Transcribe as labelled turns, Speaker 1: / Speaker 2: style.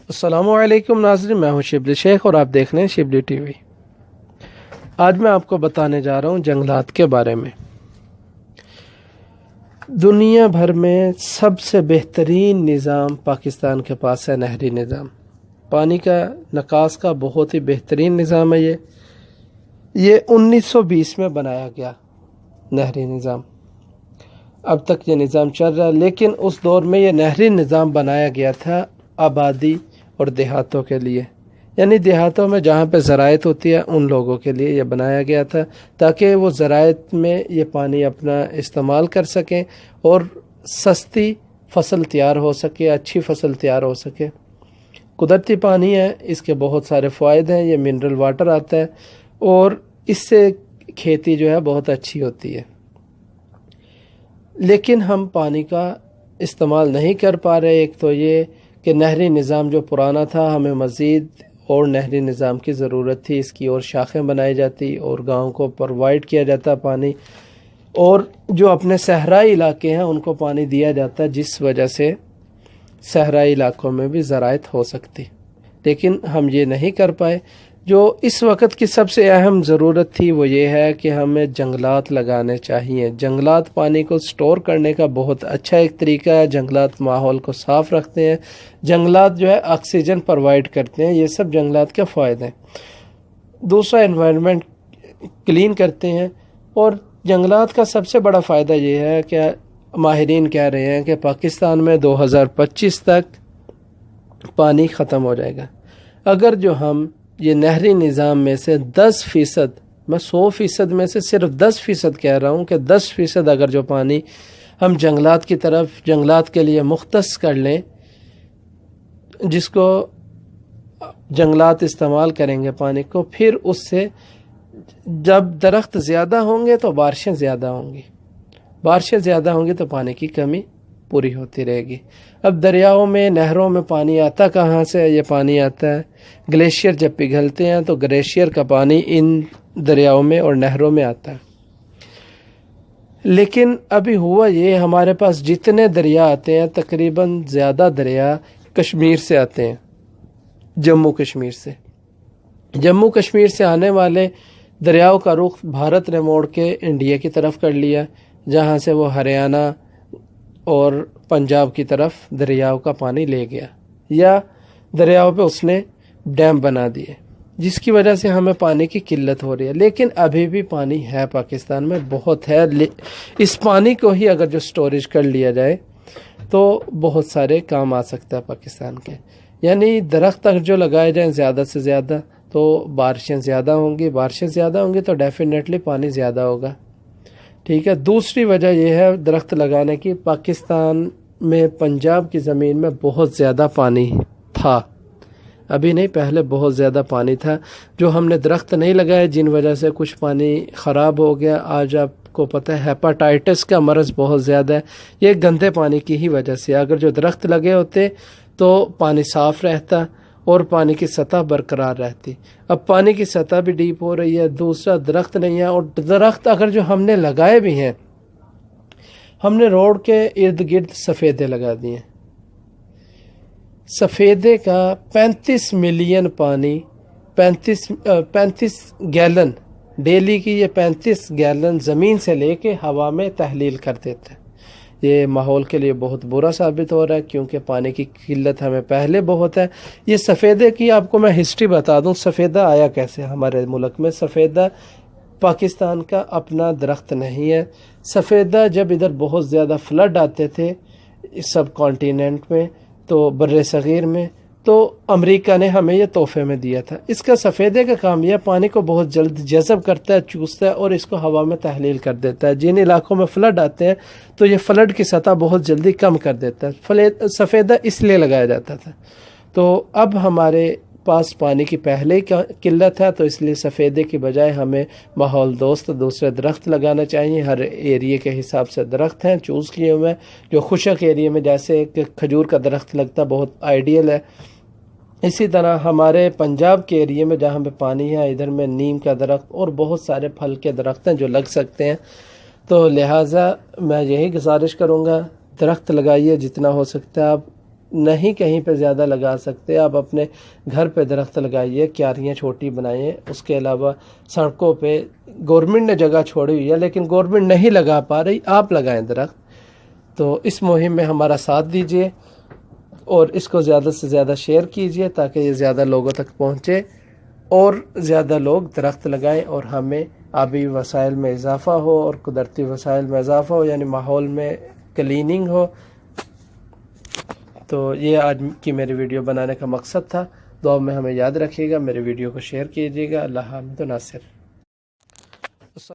Speaker 1: السلام علیکم ناظرین، میں ہوں شبلی شیخ اور آپ دیکھ رہے ہیں شبلی ٹی وی۔ آج میں آپ کو بتانے جا رہا ہوں جنگلات کے بارے میں۔ دنیا بھر میں سب سے بہترین نظام پاکستان کے پاس ہے، نہری نظام۔ پانی کا نکاس کا بہت ہی بہترین نظام ہے یہ 1920 میں بنایا گیا نہری نظام۔ اب تک یہ نظام چل رہا ہے، لیکن اس دور میں یہ نہری نظام بنایا گیا تھا آبادی اور دیہاتوں کے لیے، یعنی دیہاتوں میں جہاں پہ زراعت ہوتی ہے ان لوگوں کے لیے یہ بنایا گیا تھا، تاکہ وہ زراعت میں یہ پانی اپنا استعمال کر سکیں اور سستی فصل تیار ہو سکے، اچھی فصل تیار ہو سکے۔ قدرتی پانی ہے، اس کے بہت سارے فوائد ہیں، یہ منرل واٹر آتا ہے اور اس سے کھیتی جو ہے بہت اچھی ہوتی ہے۔ لیکن ہم پانی کا استعمال نہیں کر پا رہے۔ ایک تو یہ کہ نہری نظام جو پرانا تھا، ہمیں مزید اور نہری نظام کی ضرورت تھی، اس کی اور شاخیں بنائی جاتی اور گاؤں کو پرووائڈ کیا جاتا پانی، اور جو اپنے صحرائی علاقے ہیں ان کو پانی دیا جاتا، جس وجہ سے صحرائی علاقوں میں بھی زراعت ہو سکتی۔ لیکن ہم یہ نہیں کر پائے۔ جو اس وقت کی سب سے اہم ضرورت تھی وہ یہ ہے کہ ہمیں جنگلات لگانے چاہیے۔ جنگلات پانی کو سٹور کرنے کا بہت اچھا ایک طریقہ ہے۔ جنگلات ماحول کو صاف رکھتے ہیں، جنگلات جو ہے آکسیجن پرووائڈ کرتے ہیں، یہ سب جنگلات کے فائدے ہیں۔ دوسرا، انوائرمنٹ کلین کرتے ہیں، اور جنگلات کا سب سے بڑا فائدہ یہ ہے کہ ماہرین کہہ رہے ہیں کہ پاکستان میں 2025 تک پانی ختم ہو جائے گا۔ اگر جو ہم یہ نہری نظام میں سے 10%، میں 100% میں سے صرف 10% کہہ رہا ہوں کہ 10% اگر جو پانی ہم جنگلات کی طرف، جنگلات کے لیے مختص کر لیں، جس کو جنگلات استعمال کریں گے پانی کو، پھر اس سے جب درخت زیادہ ہوں گے تو بارشیں زیادہ ہوں گی، بارشیں زیادہ ہوں گی تو پانی کی کمی پوری ہوتی رہے گی۔ اب دریاؤں میں، نہروں میں پانی آتا کہاں سے؟ یہ پانی آتا ہے گلیشیئر جب پگھلتے ہیں تو گلیشیئر کا پانی ان دریاؤں میں اور نہروں میں آتا ہے۔ لیکن ابھی ہوا یہ، ہمارے پاس جتنے دریا آتے ہیں تقریباً زیادہ دریا کشمیر سے آتے ہیں، جموں کشمیر سے۔ جموں کشمیر سے آنے والے دریاؤں کا رخ بھارت نے موڑ کے انڈیا کی طرف کر لیا، جہاں سے وہ ہریانہ اور پنجاب کی طرف دریاؤں کا پانی لے گیا، یا دریاؤں پہ اس نے ڈیم بنا دیے، جس کی وجہ سے ہمیں پانی کی قلت ہو رہی ہے۔ لیکن ابھی بھی پانی ہے پاکستان میں، بہت ہے۔ اس پانی کو ہی اگر جو سٹوریج کر لیا جائے تو بہت سارے کام آ سکتا ہے پاکستان کے۔ یعنی درخت اگر جو لگائے جائیں زیادہ سے زیادہ تو بارشیں زیادہ ہوں گی، بارشیں زیادہ ہوں گی تو ڈیفینیٹلی پانی زیادہ ہوگا، ٹھیک ہے۔ دوسری وجہ یہ ہے درخت لگانے کی، پاکستان میں پنجاب کی زمین میں بہت زیادہ پانی تھا، ابھی نہیں، پہلے بہت زیادہ پانی تھا، جو ہم نے درخت نہیں لگائے، جن وجہ سے کچھ پانی خراب ہو گیا۔ آج آپ کو پتہ ہے ہیپاٹائٹس کا مرض بہت زیادہ ہے، یہ گندے پانی کی ہی وجہ سے۔ اگر جو درخت لگے ہوتے تو پانی صاف رہتا اور پانی کی سطح برقرار رہتی۔ اب پانی کی سطح بھی ڈیپ ہو رہی ہے، دوسرا درخت نہیں ہے، اور درخت اگر جو ہم نے لگائے بھی ہیں، ہم نے روڈ کے ارد گرد سفیدے لگا دیے ہیں۔ سفیدے کا 35 ملین پانی، 35 گیلن ڈیلی کی، یہ 35 گیلن زمین سے لے کے ہوا میں تحلیل کر دیتے ہیں۔ یہ ماحول کے لیے بہت برا ثابت ہو رہا ہے، کیونکہ پانی کی قلت ہمیں پہلے بہت ہے۔ یہ سفیدے کی آپ کو میں ہسٹری بتا دوں، سفیدہ آیا کیسے ہمارے ملک میں۔ سفیدہ پاکستان کا اپنا درخت نہیں ہے۔ سفیدہ جب ادھر بہت زیادہ فلڈ آتے تھے سب کانٹیننٹ میں، تو بر صغیر میں، تو امریکہ نے ہمیں یہ تحفے میں دیا تھا۔ اس کا سفیدے کا کام یہ پانی کو بہت جلد جذب کرتا ہے، چوستا ہے اور اس کو ہوا میں تحلیل کر دیتا ہے۔ جن علاقوں میں فلڈ آتے ہیں تو یہ فلڈ کی سطح بہت جلدی کم کر دیتا ہے۔ سفیدہ اس لیے لگایا جاتا تھا۔ تو اب ہمارے پاس پانی کی پہلے ہی قلت ہے، تو اس لیے سفیدے کی بجائے ہمیں ماحول دوست دوسرے درخت لگانا چاہیے۔ ہر ایریے کے حساب سے درخت ہیں چوز کیے ہوئے، جو خشک ایریے میں جیسے کہ کھجور کا درخت لگتا بہت آئیڈیل ہے۔ اسی طرح ہمارے پنجاب کے ایریے میں جہاں پہ پانی ہے، ادھر میں نیم کا درخت اور بہت سارے پھل کے درخت ہیں جو لگ سکتے ہیں۔ تو لہٰذا میں یہی گزارش کروں گا، درخت لگائیے جتنا ہو سکتا ہے آپ، نہیں کہیں پہ زیادہ لگا سکتے، آپ اپنے گھر پہ درخت لگائیے، کیاریاں چھوٹی بنائیں۔ اس کے علاوہ سڑکوں پہ گورنمنٹ نے جگہ چھوڑی ہوئی ہے لیکن گورنمنٹ نہیں لگا پا رہی، آپ لگائیں درخت۔ تو اس مہم میں ہمارا ساتھ دیجیے اور اس کو زیادہ سے زیادہ شیئر کیجیے تاکہ یہ زیادہ لوگوں تک پہنچے اور زیادہ لوگ درخت لگائیں اور ہمیں آبی وسائل میں اضافہ ہو اور قدرتی وسائل میں اضافہ ہو، یعنی ماحول میں کلیننگ ہو۔ تو یہ آج کی میری ویڈیو بنانے کا مقصد تھا۔ دعا میں ہمیں یاد رکھیے گا، میری ویڈیو کو شیئر کیجیے گا۔ اللہ حامد و ناصر۔